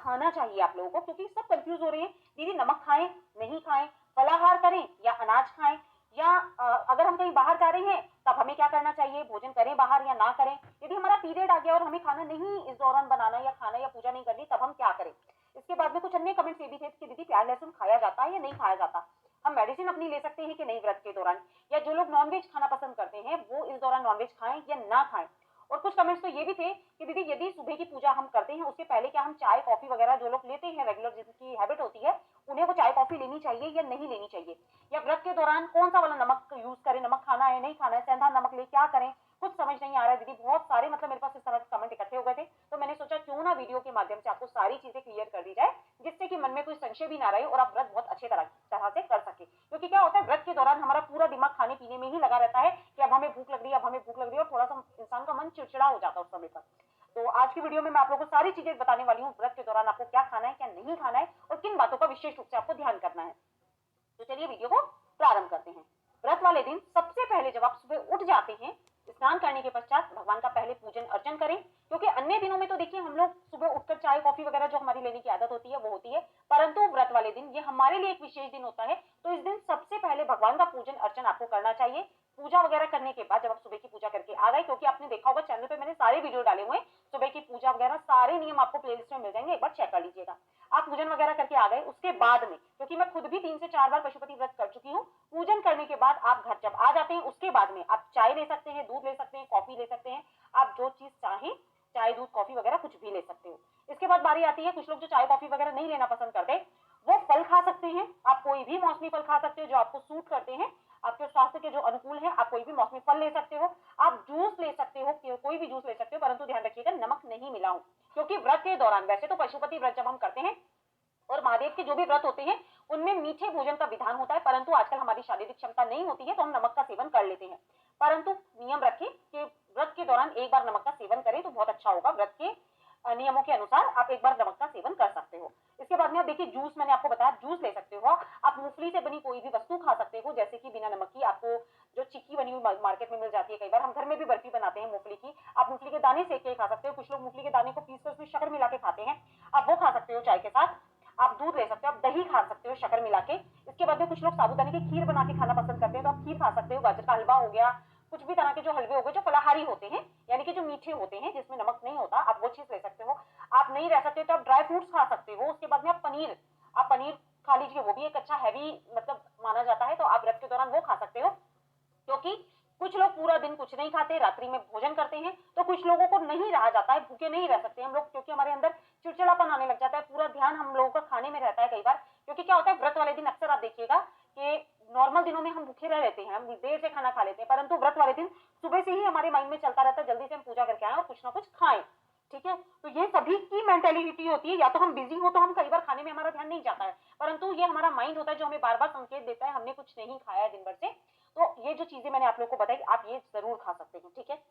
खाना चाहिए आप लोगों को, क्योंकि सब कंफ्यूज हो रहे हैं दीदी नमक खाएं नहीं खाएं, फलाहार करें या अनाज खाएं, या अगर हम कहीं बाहर जा रहे हैं तब हमें क्या करना चाहिए, भोजन करें बाहर या ना करें, यदि हमारा पीरियड आ गया और हमें खाना नहीं इस दौरान बनाना या खाना या पूजा नहीं करनी तब हम क्या करें। इसके बाद में कुछ अन्य कमेंट्स ये भी थे कि दीदी प्याज लहसुन खाया जाता है या नहीं खाया जाता, हम मेडिसिन अपनी ले सकते हैं कि नहीं व्रत के दौरान, या जो लोग नॉनवेज खाना पसंद करते हैं वो इस दौरान नॉनवेज खाएं या ना खाएं। और कुछ कमेंट्स तो ये भी थे कि दीदी यदि सुबह की पूजा हम करते हैं उसके पहले क्या हम चाय कॉफी वगैरह जो लोग लेते हैं रेगुलर जिनकी हैबिट होती है उन्हें वो चाय कॉफी लेनी चाहिए या नहीं लेनी चाहिए, या व्रत के दौरान कौन सा वाला नमक यूज करें, नमक खाना है नहीं खाना है, सेंधा नमक ले क्या करें, कुछ समझ नहीं आ रहा है दीदी। बहुत सारे मतलब मेरे पास इस तरह के कमेंट इकट्ठे हो गए थे, तो मैंने सोचा क्यों ना वीडियो के माध्यम से आपको सारी चीजें क्लियर कर दी जाए जिससे कि मन में कोई संशय भी ना रहे और आप व्रत बहुत अच्छे तरह से कर सके। क्योंकि क्या होता है व्रत के दौरान हमारा पूरा दिमाग खाने पीने में ही लगा रहता है कि अब हमें भूख लग रही है, अब हमें भूख लग रही है, और थोड़ा सा इंसान का मन चिड़चिड़ा हो जाता है उस समय पर। तो आज की वीडियो में मैं आप लोगों को सारी चीजें बताने वाली हूँ व्रत के दौरान आपको क्या खाना है क्या नहीं खाना है और किन बातों का विशेष रूप से आपको ध्यान करना है। तो चलिए वीडियो को प्रारंभ करते हैं। व्रत वाले दिन सबसे पहले जब आप सुबह उठ जाते हैं स्नान करने के पश्चात भगवान का पहले पूजन अर्चन करें, क्योंकि अन्य दिनों में तो देखिए हम लोग सुबह उठकर चाय कॉफी वगैरह जो हमारी लेने की आदत होती है वो होती है, परंतु व्रत वाले दिन ये हमारे लिए एक विशेष दिन होता है, तो इस दिन सबसे पहले भगवान का पूजन अर्चन आपको करना चाहिए। पूजा वगैरह करने के बाद जब आप सुबह की पूजा करके आ गए, क्योंकि आपने देखा होगा चैनल पे मैंने सारे वीडियो डाले हुए हैं, सुबह की पूजा वगैरह सारे नियम आपको प्लेलिस्ट में मिल जाएंगे, एक बार चेक कर लीजिएगा। आप पूजन वगैरह करके आ गए, उसके बाद में क्योंकि मैं खुद भी 3 से 4 बार पशुपति व्रत कर चुकी हूँ, पूजन करने के बाद आप घर जब आ जाते हैं उसके बाद में आप चाय ले सकते हैं, दूध ले सकते हैं, कॉफी ले सकते हैं, आप जो चीज चाहें चाय दूध कॉफी वगैरह कुछ भी ले सकते हो। इसके बाद बारी आती है कुछ लोग जो चाय कॉफी वगैरह नहीं लेना पसंद करते वो फल खा सकते हैं, आप कोई भी मौसमी फल खा सकते हो जो आपको सूट करते हैं, आपके स्वास्थ्य के जो अनुकूल है, आप कोई भी मौसमी फल ले सकते हो, आप जूस ले सकते हो, कोई भी जूस ले सकते हो, परंतु ध्यान रखिएगा नमक नहीं मिलाऊं, क्योंकि व्रत के दौरान वैसे तो पशुपति व्रत जब हम करते हैं और महादेव के जो भी व्रत होते हैं उनमें मीठे भोजन का विधान होता है, परंतु आजकल हमारी शारीरिक क्षमता नहीं होती है तो हम नमक का सेवन कर लेते हैं, परंतु नियम रखें कि व्रत के दौरान एक बार नमक का सेवन करें तो बहुत अच्छा होगा। व्रत के नियमों के अनुसार आप एक बार नमक का सेवन कर सकते हो। इसके बाद में आप देखिए जूस, मैंने आपको बताया जूस ले सकते हो, आप मूंगफली से बनी कोई भी वस्तु खा सकते हो, जैसे कि बिना नमक की आपको जो चिक्की बनी हुई मार्केट में मिल जाती है, कई बार हम घर में भी बर्फी बनाते हैं मूंगफली की, आप मूंगफली के दाने सेक के खा सकते हो, कुछ लोग मूंगफली के दाने को पीस कर उसमें शक्कर मिला के खाते हैं, आप वो खा सकते हो चाय के साथ, आप दूध ले सकते हो, आप दही खा सकते हो शक्कर मिला के। इसके बाद में कुछ लोग साबूदाने की खीर बना के खाना पसंद करते हैं तो आप खीर खा सकते हो, गाजर का हलवा हो गया, कुछ भी तरह के जो हलवे हो गए जो फलाहारी होते हैं यानी कि जो मीठे होते हैं जिसमें नमक नहीं होता, आप वो चीज ले सकते हो। आप नहीं रह सकते तो आप ड्राई फ्रूट्स खा सकते हो। उसके बाद में आप पनीर खा लीजिए, वो भी एक अच्छा हैवी मतलब माना जाता है, तो आप व्रत के दौरान वो खा सकते हो, क्योंकि कुछ लोग पूरा दिन कुछ नहीं खाते, रात्रि में भोजन करते हैं, तो कुछ लोगों को नहीं रहा जाता है, भूखे नहीं रह सकते हम लोग, क्योंकि हमारे अंदर चिड़चिड़ापन आने लग जाता है, पूरा ध्यान हम लोगों का खाने में रहता है कई बार, क्योंकि क्या होता है व्रत वाले दिन अक्सर आप देखिएगा कि नॉर्मल दिनों में हम भूखे रह रहते हैं, हम देर से खाना खा लेते हैं, परंतु व्रत वाले दिन सुबह से ही हमारे माइंड में चलता रहता है जल्दी से हम पूजा करके आए और कुछ ना कुछ खाएं। ठीक है, तो ये सभी की मेंटेलिटी होती है, या तो हम बिजी हो तो हम कई बार खाने में हमारा ध्यान नहीं जाता है, परंतु ये हमारा माइंड होता है जो हमें बार बार संकेत देता है हमने कुछ नहीं खाया है दिन भर से, तो ये जो चीजें मैंने आप लोग को बताई आप ये जरूर खा सकते हैं। ठीक है,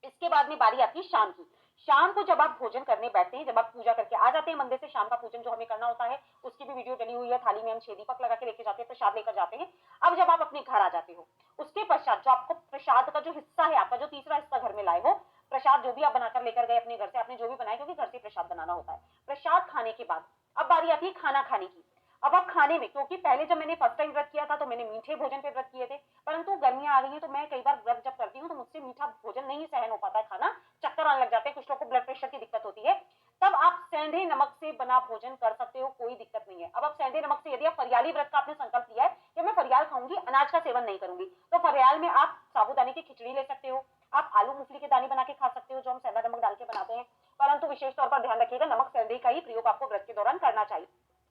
इसके बाद में बारी आती है शाम की। शाम को जब आप भोजन करने बैठते हैं, जब आप पूजा करके आ जाते हैं मंदिर से, शाम का पूजन जो हमें करना होता है उसकी भी वीडियो डली हुई है, थाली में हम 6 दीपक लगा के लेके जाते हैं, प्रसाद लेकर जाते हैं। अब जब आप अपने घर आ जाते हो उसके पश्चात जो आपको प्रसाद का जो हिस्सा है, आपका जो तीसरा हिस्सा घर में लाए हो, प्रसाद जो भी आप बनाकर लेकर गए अपने घर से, आपने जो भी बनाया क्योंकि घर से प्रसाद बनाना होता है, प्रसाद खाने के बाद अब बारी आती है खाना खाने की। अब आप खाने में, क्योंकि पहले जब मैंने फर्स्ट टाइम व्रत किया था तो मैंने मीठे भोजन पे व्रत किए थे, परंतु गर्मियां आ गई हैं तो मैं कई बार व्रत जब करती हूँ तो मुझसे मीठा भोजन नहीं सहन हो पाता है, खाना चक्कर आने लग जाते हैं, कुछ लोग को ब्लड प्रेशर की दिक्कत होती है, तब आप सेंधे नमक से बना भोजन कर सकते हो, कोई दिक्कत नहीं है। अब आप सेंधे नमक से, यदि आप फरियाली व्रत का आपने संकल्प लिया है कि मैं फरियाल खाऊंगी, अनाज का सेवन नहीं करूंगी, तो फरियाल में आप साबूदाने की खिचड़ी ले सकते हो, आप आलू मूंगफली के दाने बना के खा सकते हो जो हम सेंधा नमक डाल के बनाते हैं, परंतु विशेष तौर पर ध्यान रखिएगा नमक सेंधे का ही प्रयोग आपको व्रत के दौरान करना चाहिए।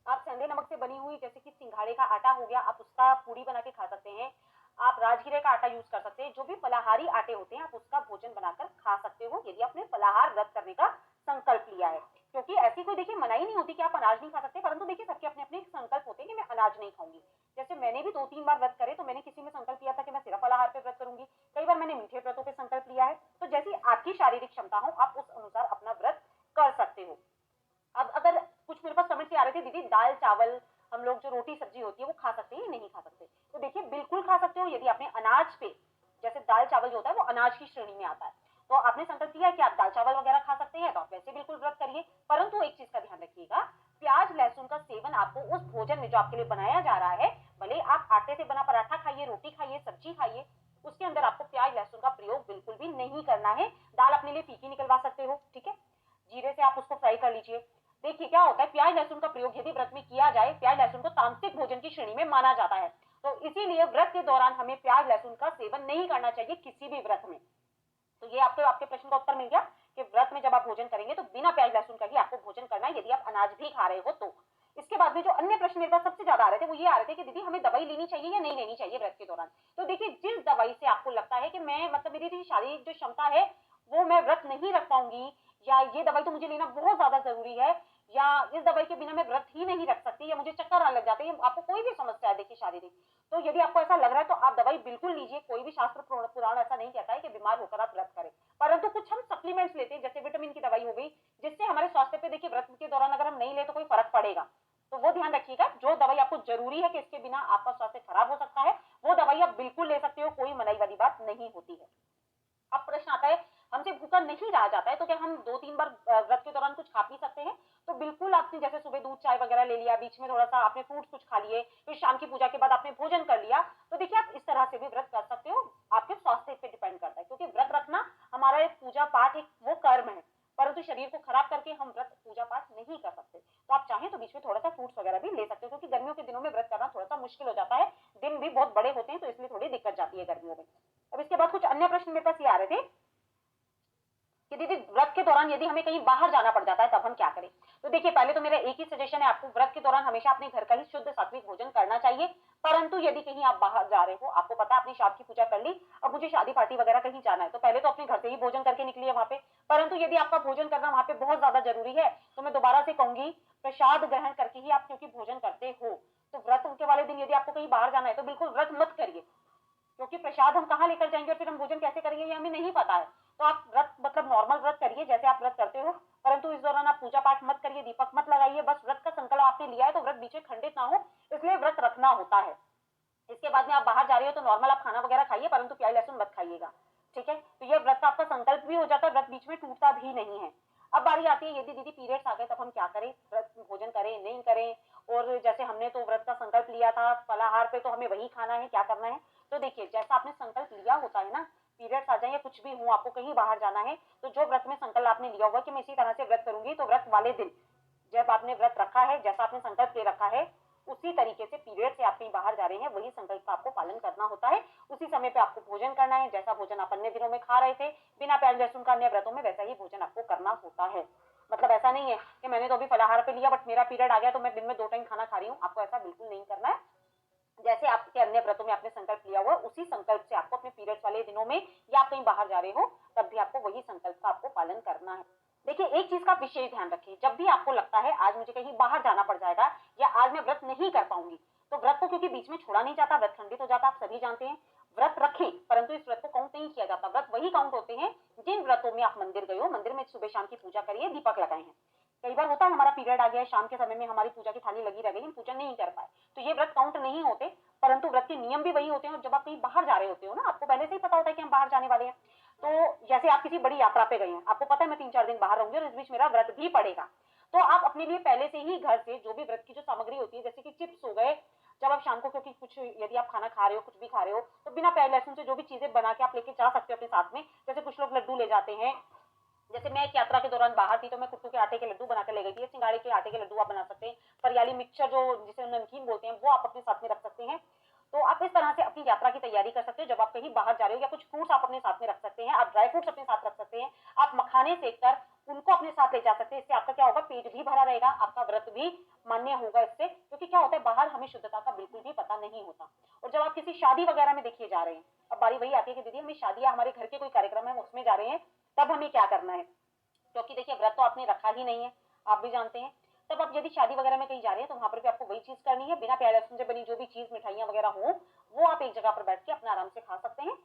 आप सेंधे नमक से बनी हुई जैसे कि सिंघाड़े का आटा हो गया, आप उसका पूड़ी बना के खा सकते हैं, आप राजगिरे का आटा यूज कर सकते हैं, जो भी फलाहारी आटे होते हैं आप उसका भोजन बनाकर खा सकते हो यदि आपने फलाहार व्रत करने का संकल्प लिया है, क्योंकि ऐसी कोई देखिए मनाही नहीं होती कि आप अनाज नहीं खा सकते, परंतु देखिए सबके अपने अपने संकल्प होते हैं कि मैं अनाज नहीं खाऊंगी। जैसे मैंने भी 2-3 बार व्रत करे, तो मैंने किसी में संकल्प लिया था कि मैं सिर्फ फलाहार पे व्रत करूंगी, कई बार मैंने मीठे व्रतों पे संकल्प लिया है, तो जैसी आपकी शारीरिक क्षमता हो आप उस अनुसार अपना व्रत कर सकते हो। अब अगर कुछ मेरे पास कमेंट्स आ रहे थे दीदी दाल चावल हम लोग जो रोटी सब्जी होती है वो खा सकते हैं नहीं खा सकते, तो देखिए बिल्कुल खा सकते हो यदि आपने अनाज पे, जैसे दाल चावल जो होता है वो अनाज की श्रेणी में आता है, तो आपने संकल्प लिया है कि आप दाल चावल वगैरह खा सकते हैं, तो आप वैसे बिल्कुल व्रत करिए, परंतु एक चीज का ध्यान रखिएगा, प्याज लहसुन का सेवन आपको उस भोजन में जो आपके लिए बनाया जा रहा है, भले आप आटे से बना पराठा खाइए, रोटी खाइए, सब्जी खाइए, उसके अंदर आपको प्याज लहसुन का प्रयोग बिल्कुल भी नहीं करना है। दाल अपने लिए फीकी निकलवा सकते हो, ठीक है, जीरे से आप उसको फ्राई कर लीजिए। देखिए क्या होता है, प्याज लहसुन का प्रयोग यदि व्रत में किया जाए, प्याज लहसुन को तामसिक भोजन की श्रेणी में माना जाता है, तो इसीलिए व्रत के दौरान हमें प्याज लहसुन का सेवन नहीं करना चाहिए किसी भी व्रत में। तो ये आपके आपके प्रश्न का उत्तर मिल गया कि व्रत में जब आप भोजन करेंगे तो बिना प्याज लहसुन का ही आपको भोजन करना है, यदि आप अनाज भी खा रहे हो तो। इसके बाद में जो अन्य प्रश्न मेरे पास सबसे ज्यादा आ रहे थे वो ये आ रहे थे कि दीदी हमें दवाई लेनी चाहिए या नहीं लेनी चाहिए व्रत के दौरान। तो देखिए, जिस दवाई से आपको लगता है कि मैं मतलब मेरी शारीरिक जो क्षमता है वो मैं व्रत नहीं रख पाऊंगी, या ये दवाई तो मुझे लेना बहुत ज्यादा जरूरी है, या इस दवाई के बिना मैं व्रत ही नहीं रख सकती, या मुझे चक्कर आने लग जाते हैं, आपको कोई भी समस्या है देखिए शारीरिक, तो यदि आपको ऐसा लग रहा है तो आप दवाई बिल्कुल लीजिए। कोई भी शास्त्र पुराण ऐसा नहीं कहता है कि बीमार होकर आप व्रत करें, परंतु कुछ हम सप्लीमेंट्स लेते हैं, जैसे विटामिन की दवाई हो गई, जिससे हमारे स्वास्थ्य पे देखिए व्रत के दौरान अगर हम नहीं ले तो कोई फर्क पड़ेगा। तो वो ध्यान रखिएगा, जो दवाई आपको जरूरी है कि इसके बिना आपका स्वास्थ्य खराब हो सकता है, वो दवाई आप बिल्कुल ले सकते हो, कोई मनाई वाली बात नहीं होती है। अब प्रश्न आता है, हमसे भूखा नहीं रहा जाता है तो क्या हम 2-3 बार व्रत के दौरान कुछ खा पी सकते हैं? तो बिल्कुल, आपने जैसे सुबह दूध चाय वगैरह ले लिया, बीच में थोड़ा सा आपने फ्रूट्स कुछ खा लिए, फिर शाम की पूजा के बाद आपने भोजन कर लिया, तो देखिए आप इस तरह से भी व्रत कर सकते हो। आपके स्वास्थ्य पे डिपेंड करता है, क्योंकि व्रत रखना हमारा एक पूजा पाठ, एक वो कर्म है, परंतु शरीर को खराब करके हम व्रत पूजा पाठ नहीं कर सकते। तो आप चाहें तो बीच में थोड़ा सा फ्रूट्स वगैरह भी ले सकते हो, क्योंकि गर्मियों के दिनों में व्रत करना थोड़ा सा मुश्किल हो जाता है, दिन भी बहुत बड़े होते हैं, तो इसलिए थोड़ी दिक्कत जाती है गर्मियों में। अब इसके बाद कुछ अन्य प्रश्न मेरे पास ये आ रहे थे कि दीदी व्रत के दौरान यदि हमें कहीं बाहर जाना पड़ जाता है तब हम क्या करें? तो देखिए, पहले तो मेरा एक ही सजेशन है आपको, व्रत के दौरान हमेशा अपने घर का ही शुद्ध सात्विक भोजन करना चाहिए। परंतु यदि कहीं आप बाहर जा रहे हो, आपको पता है आपने शाम की पूजा कर ली, अब मुझे शादी पार्टी वगैरह कहीं जाना है, तो पहले तो अपने घर से ही भोजन करके निकलिए वहां पे। परंतु यदि आपका भोजन करना वहां पे बहुत ज्यादा जरूरी है, तो मैं दोबारा से कहूंगी, प्रसाद ग्रहण करके ही आप क्योंकि भोजन करते हो, तो व्रत के वाले दिन यदि आपको कहीं बाहर जाना है तो बिल्कुल व्रत मत करिए, क्योंकि प्रसाद हम कहाँ लेकर जाएंगे और फिर हम भोजन कैसे करेंगे ये हमें नहीं पता है। तो आप व्रत मतलब नॉर्मल व्रत करिए जैसे आप व्रत करते हो, परंतु इस दौरान आप पूजा पाठ मत करिए, दीपक मत लगाइए। बस व्रत का संकल्प आपने लिया है तो व्रत बीच में खंडित ना हो, इसलिए व्रत रखना होता है। इसके बाद में आप बाहर जा रहे हो तो नॉर्मल आप खाना वगैरह खाइए, परंतु प्याज लहसुन मत खाइएगा, ठीक है। तो ये व्रत का आपका संकल्प भी हो जाता है, व्रत बीच में टूटता भी नहीं है। अब बारी आती है, यदि दीदी पीरियड्स आ गए तब हम क्या करें, व्रत भोजन करें नहीं करें? और जैसे हमने तो व्रत का संकल्प लिया था फलाहार पे, तो हमें वही खाना है, क्या करना है? तो देखिए, जैसा आपने संकल्प लिया होता है ना, पीरियड्स आ जाए या कुछ भी हो, आपको कहीं बाहर जाना है, तो जो व्रत में संकल्प आपने लिया होगा कि मैं इसी तरह से व्रत करूंगी, तो व्रत वाले दिन जब आपने व्रत रखा है, जैसा आपने संकल्प ले रखा है, उसी तरीके से पीरियड से आप कहीं बाहर जा रहे हैं, वही संकल्प का आपको पालन करना होता है। उसी समय पे आपको भोजन करना है, जैसा भोजन आप अन्य दिनों में खा रहे थे बिना प्याज लहसुन का अन्य व्रतों में, वैसा ही भोजन आपको करना होता है। मतलब ऐसा नहीं है कि मैंने तो अभी फलाहार पे लिया बट मेरा पीरियड आ गया तो मैं दिन में 2 टाइम खाना खा रही हूँ, आपको ऐसा बिल्कुल नहीं करना है। जैसे आपके अन्य व्रतों में आपने संकल्प लिया हुआ, उसी संकल्प से आपको अपने पीरियड्स वाले दिनों में या आप कहीं बाहर जा रहे हो तब भी आपको वही संकल्प का आपको पालन करना है। देखिए, एक चीज का विशेष ध्यान रखिए, जब भी आपको लगता है आज मुझे कहीं बाहर जाना पड़ जाएगा या आज मैं व्रत नहीं कर पाऊंगी, तो व्रत को क्योंकि बीच में छोड़ा नहीं जाता, व्रत खंडित हो जाता, आप सभी जानते हैं। व्रत रखें, परंतु इस व्रत को काउंट नहीं किया जाता। व्रत वही काउंट होते हैं जिन व्रतों में आप मंदिर गए हो, मंदिर में सुबह शाम की पूजा करिए, दीपक लगाए हैं। कई बार होता है हमारा पीरियड आ गया, शाम के समय में हमारी पूजा की थाली लगी रह गई, हम पूजा नहीं कर पाए, तो ये व्रत काउंट नहीं होते। परंतु व्रत के नियम भी वही होते हैं। और जब आप कहीं बाहर जा रहे होते हो ना, आपको पहले से ही पता होता है कि हम बाहर जाने वाले हैं, तो जैसे आप किसी बड़ी यात्रा पे गए हैं, आपको पता है मैं 3-4 दिन बाहर रहूंगी और इस बीच मेरा व्रत भी पड़ेगा, तो आप अपने लिए पहले से ही घर से जो भी व्रत की जो सामग्री होती है, जैसे कि चिप्स हो गए, जब आप शाम को क्योंकि कुछ यदि आप खाना खा रहे हो, कुछ भी खा रहे हो, तो बिना प्याज लहसुन से जो भी चीजें बना के आप लेके जा सकते हो अपने साथ में। जैसे कुछ लोग लड्डू ले जाते हैं, जैसे मैं एक यात्रा के दौरान बाहर थी तो मैं कुट्टू के आटे के लड्डू बनाकर ले गई थी, सिंगाड़े के आटे के लड्डू आप बना सकते हैं, परियाली मिक्सचर जो जिसे नमकीन बोलते हैं वो आप अपने साथ में रख सकते हैं। तो आप इस तरह से अपनी यात्रा की तैयारी कर सकते हो जब आप कहीं बाहर जा रहे हो। या कुछ फ्रूट्स आप अपने साथ में रख सकते हैं, आप ड्राई फ्रूट्स अपने साथ रख सकते हैं, आप मखाने सेक कर उनको अपने साथ ले जा सकते हैं। इससे आपका क्या होगा, पेट भी भरा रहेगा, आपका व्रत भी मान्य होगा इससे। क्योंकि क्या होता है, बाहर हमें शुद्धता का बिल्कुल भी पता नहीं होता। और जब आप किसी शादी वगैरह में देखिए जा रहे हैं, अब बारी वही आती है कि दीदी हमें शादी या हमारे घर के कोई कार्यक्रम है उसमें जा रहे हैं, तब हमें क्या करना है? क्योंकि देखिए, व्रत तो आपने रखा ही नहीं है, आप भी जानते हैं। तब आप यदि शादी वगैरह में कहीं जा रहे हैं तो वहां पर भी आपको वही चीज करनी है, बिना प्याज लहसुन से बनी जो भी चीज मिठाइयां वगैरह हो, वो आप एक जगह पर बैठ के अपना आराम से खा सकते हैं।